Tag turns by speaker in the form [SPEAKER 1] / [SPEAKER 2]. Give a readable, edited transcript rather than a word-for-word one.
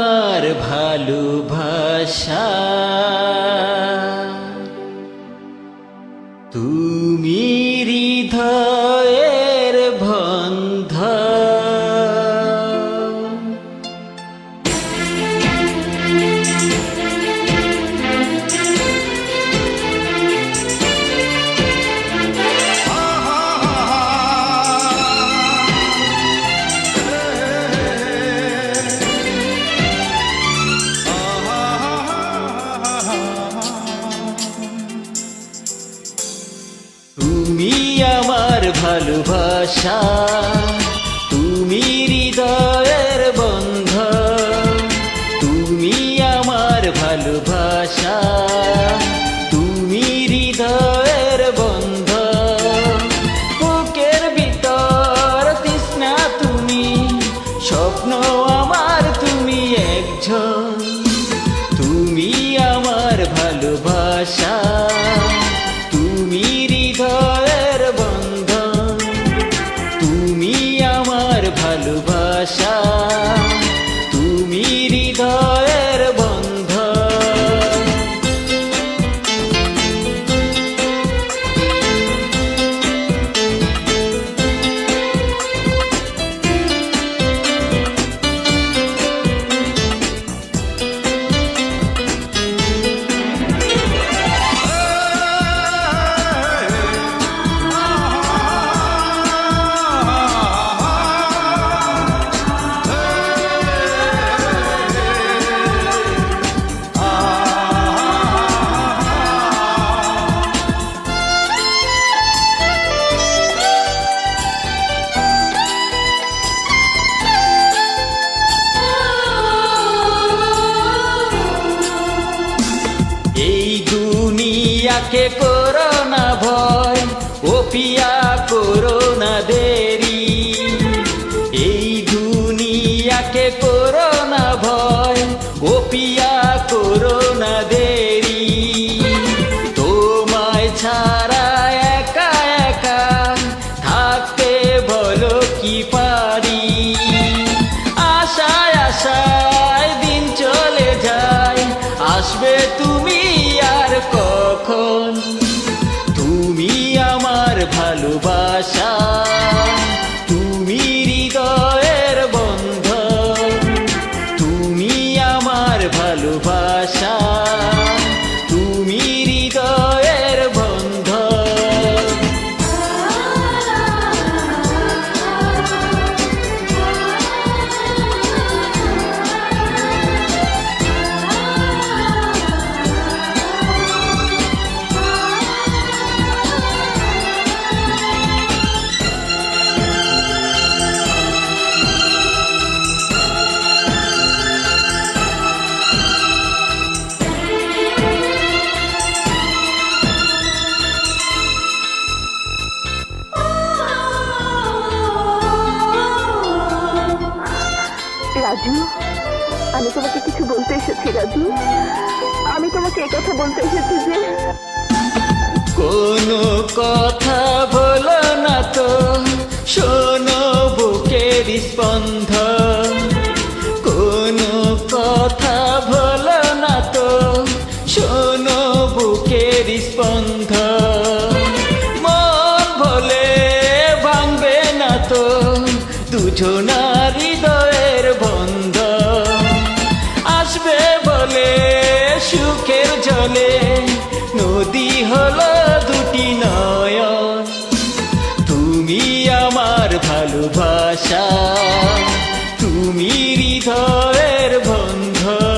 [SPEAKER 1] আমার ভালোবাসা, তুমি হৃদয়ের বন্ধন। তুমি আমার ভালোবাসা, তুমি হৃদয়ের বন্ধন। তুমি আমার ভালোবাসা, তুমি হৃদয়ের বন্ধন। বুকের ভিতর তৃষ্ণা তুমি, স্বপ্ন আমার তুমি একজন। তুমি আমার ভালোবাসা, তুমি হৃদয়ের বন্ধন। তুমি আমার ভালোবাসা, তুমি হৃদয়ের বন্ধন। এই দুনিয়াকে করো না ভয়, ও পিয়া করো না দেরি। এই দুনিয়াকে করো না ভয়, ও পিয়া করো না দেরি। তোমায় ছাড়া একা একা থাকতে বলো কি পারি। আশায় আশায় দিন চলে যায়, আসবে তুমি আর কখন। তুমি আমার ভালোবাসা, তুমি হৃদয়ের বন্ধন। তুমি আমার ভালোবাসা, তুমি হৃদয়ের বন্ধন।
[SPEAKER 2] রাজু, আমি তোমাকে কিছু বলতে এসেছি। রাজু, আমি তোমাকে একথা বলতে এসেছি যে
[SPEAKER 1] কোনো কথা বলো না তো, শোনো বুকের স্পন্দন। কোনো কথা বলো না তো, শোনো বুকের স্পন্দন। মন বলে ভাঙবে না তো, দুজনার হৃদয়ের বন্ধন। আসবে বলে সুখের জলে, নদী হলো দুটি নয়ন। তুমি আমার ভালোবাসা, তুমি হৃদয়ের বন্ধন।